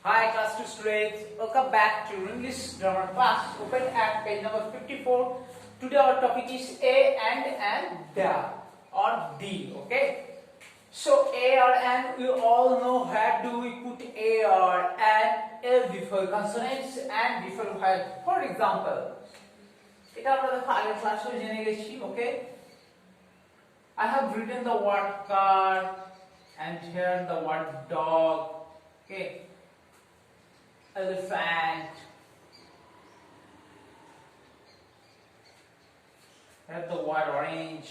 Hi class 2 students, welcome back to English grammar class. Open at page number 54. Today our topic is a and the or the. Okay. So a or and we all know where do we put a or and before consonants and before vowel. For example, এটা আমরা দেখো আগের ক্লাসে জেনে গেছি. Okay. I have written the word car and here the word dog. Okay. Elephant. Have the word orange.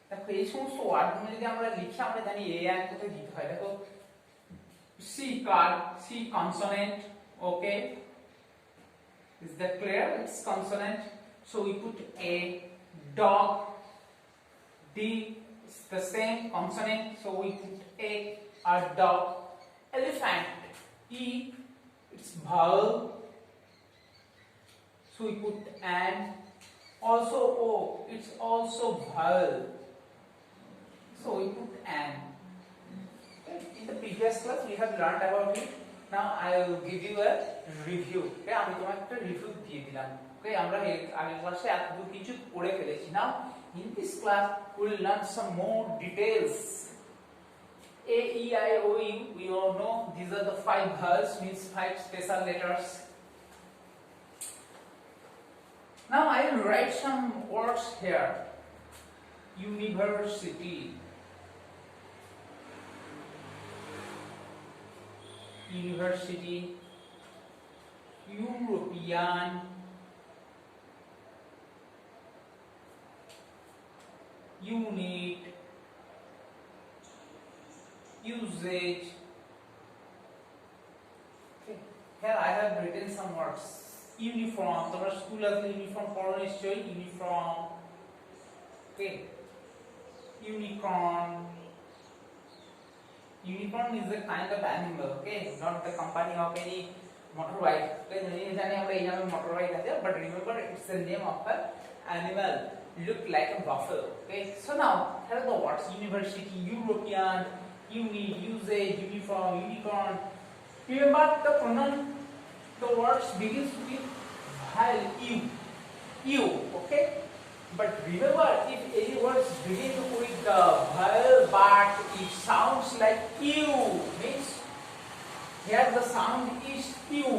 দেখো এই সমস্ত ওয়ার্ডগুলো যদি আমরা লিখি আমরা জানি এ আর কোথায় দিতে হয়. দেখো C car, C consonant. Okay, is that clear? It's consonant, so we put a. Dog, D is the same consonant, so we put a dog. Elephant, E, it's vowel, so we put an. Also O, it's also vowel, so we put an. In the previous class we have learned about it. Now I will give you a review. Okay, আমি তোমাকে একটা review দিয়ে দিলাম. Okay, আমরা আগের ক্লাসে এত কিছু পড়ে ফেলেছি. Now in this class we will learn some more details. A, E, I, O, U, we all know these are the 5 vowels, means 5 special letters. Now I will write some words here. University, university, European, unit, usage. Okay. Here I have written some words. Uniform, তোমার school আসলে uniform পড়ো নিশ্চয়ই. Uniform. Okay. Unicorn. Unicorn is a kind of animal. Okay, not the company of any motorbike. Okay, জানি আমরা এই নামে motorbike আছে, but remember it's the name of an animal. Look like a buffalo. Okay, so now here are the words: university, European, unit, usage, uniform, unicorn. Remember the words begins with vowel u. Okay, but remember if any words begin with the vowel but it sounds like u, means here the sound is u.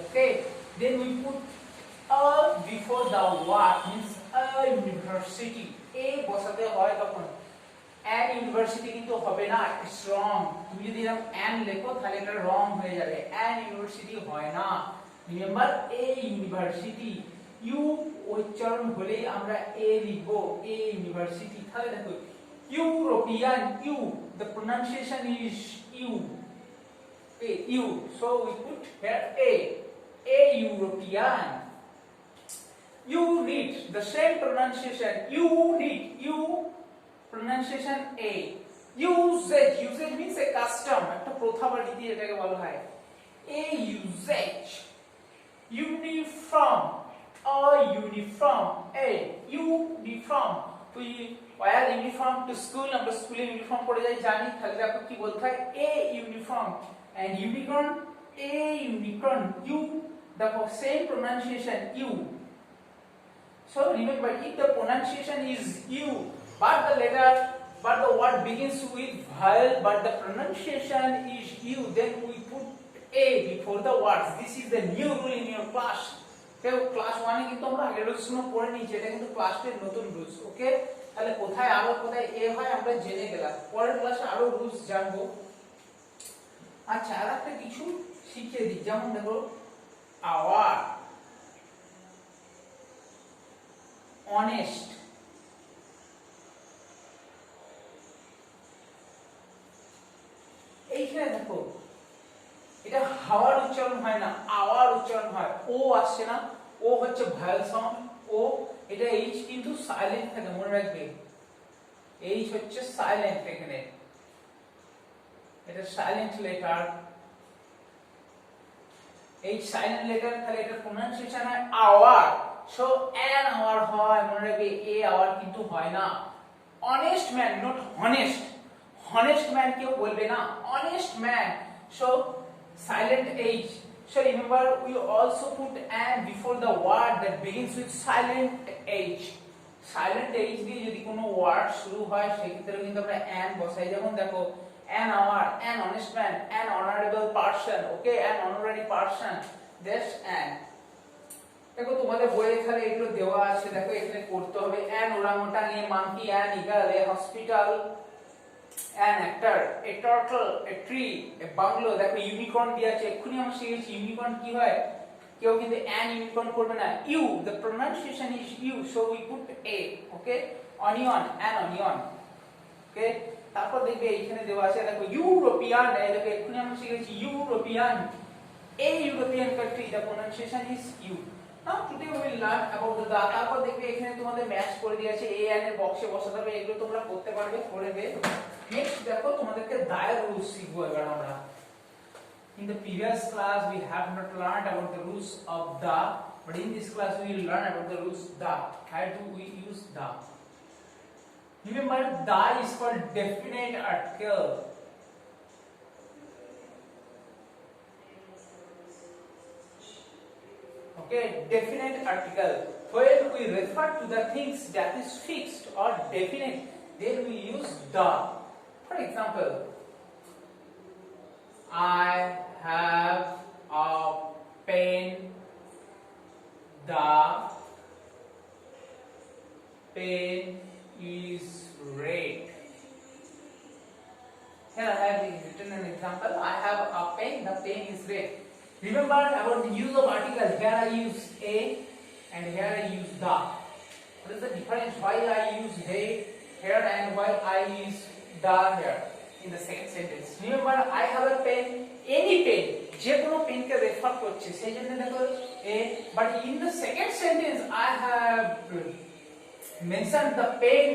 Okay, then we put a before the word, means a university. A বসাতে হয় তখন an university কিন্তু হবে না, it's wrong. তুমি যদি এরকম an লেখো তাহলে এটা wrong হয়ে যাবে. an university হয় না. রিমেম্বার a university, ইউ উচ্চারণ হলে আমরা a লিখবো, a university. তাহলে দেখো European, U, the pronunciation is U. U, so we put here a European. Unit, the same pronunciation, unit, u pronunciation a. Usage means a custom, একটা প্রথা বা রীতি এটাকে বলা হয়. A usage. Uniform, a uniform, a uniform. We wear uniform to school, আমরা স্কুলে uniform পরে যাই জানি, তাহলে দেখো কি বলতে হয় a uniform. And unicorn, a unicorn, u, the same pronunciation u. So remember, if the pronunciation is u but the word begins with vowel but the pronunciation is u, then we put a before the words. This is the new rule in your class. Okay, class 1 এ কিন্তু আমরা আগের রুলসগুলো পড়ে নিয়েছি, এটা কিন্তু class 2 এর নতুন rules. ওকে, তাহলে কোথায় আর কোথায় a হয় আমরা জেনে গেলাম. পরের ক্লাসে আরো রুলস জানবো. আচ্ছা, আর একটা কিছু শিখিয়ে দিই, যেমন দেখো আওয়ার, অনেস্ট, এইখানে দেখো এটা হাওয়ার উচ্চারণ হয় না, আওয়ার উচ্চারণ হয়. ও আসছে না, ও হচ্ছে ভয়েল সাউন্ড. ও এটা এইচ কিন্তু সাইলেন্ট থাকে, মনে রাখবে এইচ হচ্ছে সাইলেন্ট. এখানে এটা silent letter, H silent letter, তাহলে এটা প্রনাউন্সিয়েশন হয় আওয়ার. সো অ্যান আওয়ার হয়, মনে রাখবে এ আওয়ার কিন্তু হয় না. Honest man, not honest. Honest man কেউ বলবে না, honest man. So silent H. So remember we also put an before the word that begins with silent H. Silent H দিয়ে যদি কোনো ওয়ার্ড শুরু হয় সেক্ষেত্রে কিন্তু আমরা an বসাই, যেমন দেখো an hour, an honest man, an honorable person, okay, an honorary person, this an. দেখো তোমাদের বইয়ে তাহলে এগুলো দেওয়া আছে, দেখো এখানে করতে হবে an orangutan, a monkey, an eagle, a hospital, an actor, a turtle, a tree, a bungalow. দেখো ইউনিকর্ন দিয়ে আছে, এক্ষুনি আমরা শিখেছি ইউনিকর্ন কি হয়, কেউ কিন্তু an ইউনিকর্ন করবে না, u, the pronunciation is u, so we put a, okay, onion, an onion, okay. তারপর দেখবে এখানে দেওয়া আছে দেখো ইউরোপিয়ান, দেখো এক্ষুনি আমরা শিখেছি European, a European country, the pronunciation is u. Now today we will learn about the তারপর দেখবে এখানে তোমাদের ম্যাচ করে দিয়েছে a n এর বক্সে বসাতে হবে, এগুলো তোমরা করতে পারবে, করবে। নেক্সট দেখো তোমাদেরকে দায়ের রুলস শিখবো এবার আমরা। In the previous class we have not learned about the rules of the, but in this class we will learn about the rules the. How do we use the? Remember, the is for definite article. Okay, definite article. When we refer to the things that is fixed or definite, then we use the. For example, I have a pen. The pen is red. Here I have written an example. I have a pen. The pen is red. Remember about the use of article. Here I use a and here I use the. What is the difference? Why I use they here and why I use the here in the second sentence? Remember, I have a pen. Any pen, যে কোনো পেনকে refer করছে, সেই জন্য দেখো a. But in the second sentence, I have mentioned the pen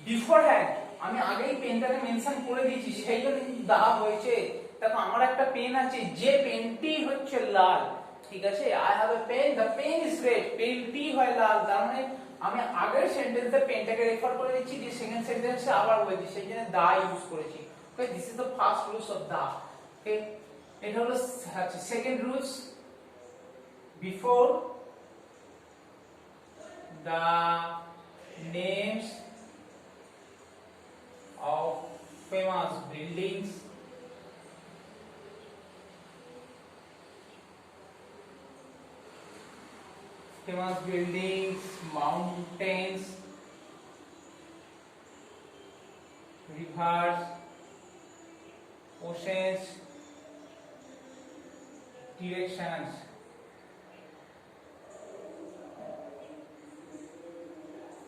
beforehand. আমি আগেই পেনটাকে mention করে দিয়েছি, সেই জন্য দা হয়েছে। দেখো আমার একটা পেন আছে, যে পেনটি হচ্ছে লাল, ঠিক আছে, I have a pen, the pen is red, পেনটি হয় লাল, তার মানে আমি আগের সেন্টেন্সে পেনটাকে রেফার করে দিচ্ছি, যে সেকেন্ড সেন্টেন্সে আবার বলছি, সেই জন্য দা ইউজ করেছি। Okay, this is the first rules of the. Okay, এটা হলো second rules, before the names of famous buildings mountains, rivers, oceans, directions.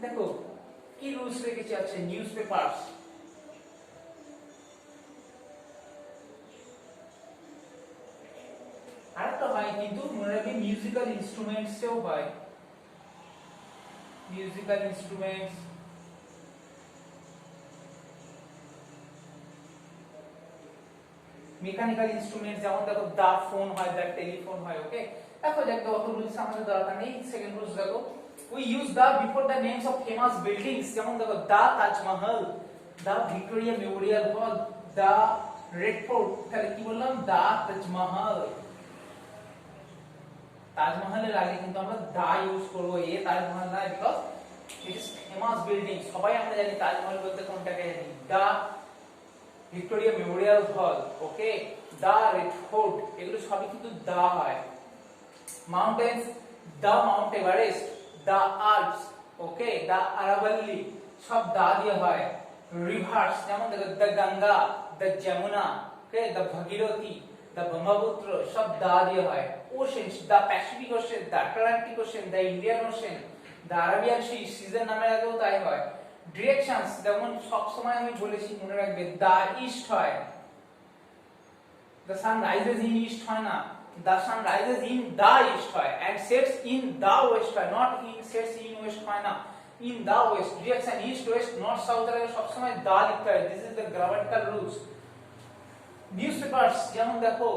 দেখো কি রুলস রেখেছে আছে, নিউজ পেপারস, আরেকটা হয় কিন্তু মনে রাখবে মিউজিক্যাল ইনস্ট্রুমেন্টসেও হয়, মিউজিক্যাল ইনস্ট্রুমেন্টস, মেকানিক্যাল ইনস্ট্রুমেন্টস, যেমন দেখো দা ফোন হয়, দা টেলিফোন হয়। ওকে, দেখো দেখো অত রুলস আমাদের দরকার নেই। সেকেন্ড রুলস দেখো, we use the before the names of famous buildings, যেমন দেখো দা তাজমহল, দা ভিক্টোরিয়া মেমোরিয়াল হল, দা রেড ফোর্ট। তাহলে কি বললাম, দা তাজমহল। তাজমহলের আগে কিন্তু আমরা দা ইউজ করব, এ তাজমহল না, because it is famous building. সবাই আমরা জানি তাজমহল বলতে কোনটাকে জানি, দা ভিক্টোরিয়া মেমোরিয়াল হল, ওকে, দা রেড ফোর্ট, এগুলো সবই কিন্তু দা হয়। মাউন্টেন্স, দা মাউন্ট এভারেস্ট, দা আল্পস, ওকে, দা আরাবল্লী, সব দা দিয়ে হয়। রিভার্স, যেমন দেখো দা গঙ্গা, দা যমুনা, ওকে, দা ভাগীরথী, দা ব্রহ্মপুত্র, সব দা দিয়ে হয়। Oceans, the Pacific Ocean, the Atlantic Ocean, the Indian Ocean, the Arabian Sea, season নামের আগেও তাই হয়। ডিরেকশনস, যেমন সব সময় আমি বলেছি মনে রাখবে, দা ইস্ট হয়, দা সান রাইজেস ইন ইস্ট হয় না, the sun rises in the east হয়, and sets in the west হয়, not in sets in west হয় না, in the west। direction east west north south এর সব সময় দা লিখতে হয়, this is the grammatical rules। Newspapers, যেমন দেখো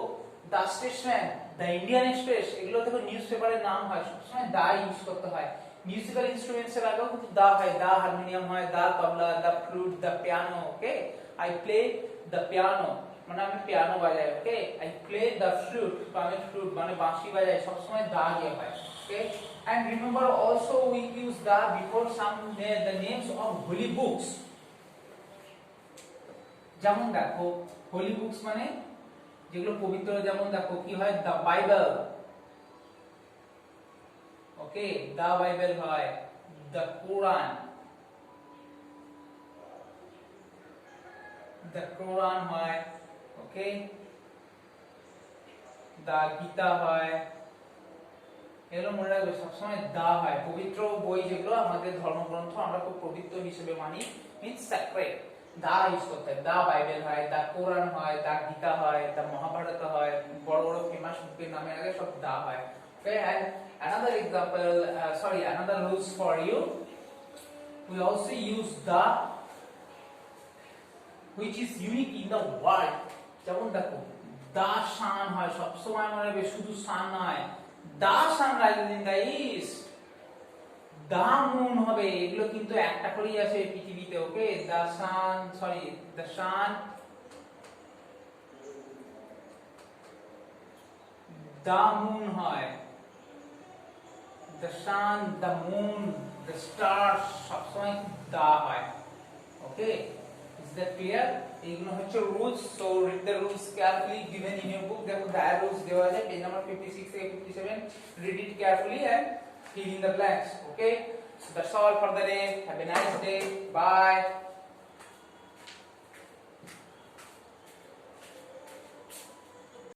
দা স্টেটসম্যান, দা ইন্ডিয়ান এক্সপ্রেস, এগুলো দেখো নিউজপেপারের নাম হয়, সব সময় দা ইউজ করতে হয়। মিউজিক্যাল ইনস্ট্রুমেন্টস এর আগেও কিন্তু দা হয়, দা হারমোনিয়াম হয়, the tabla, the flute, the piano. Okay, I play the piano মানে আমি পিয়ানো বাজাই ওকে I play the flute তো আমি ফ্লুট মানে বাঁশি বাজাই সব সময় দা দিয়ে হয় ওকে and remember also we use the before some the names of holy books যেমন দেখো holy books মানে যেগুলো পবিত্র যেমন দেখো কি হয় the bible okay the bible হয় the quran হয় ওকে the গীতা হয় এগুলো মনে রাখবে সবসময় দা হয় পবিত্র বই যেগুলো আমাদের ধর্মগ্রন্থ আমরা খুব পবিত্র হিসেবে মানি মিন্স স্যাক্রেড দা ইউজ করতে হয় দা বাইবেল হয় দা কোরআন হয় দা গীতা হয় দা মহাভারত হয় বড় বড় ফেমাস বুকের নামে আগে সব দা হয় okay and another example another rules for you we also use the which is unique in the world যেমন দেখো দা শান হয় সব সময় মনে রাখবে শুধু শান নয় the sun rising in the east the moon হবে এগুলো কিন্তু একটা করেই আসে পৃথিবীতে okay the sun the moon হয় the sun the moon the stars সব সময় দা হয় ওকে is that clear এগুলো হচ্ছে rules so read the rules carefully given in your book দেখো the rules দেওয়া আছে পেজ নাম্বার 56 থেকে 57 read it carefully and fill in the blanks okay so that's all for the day have a nice day bye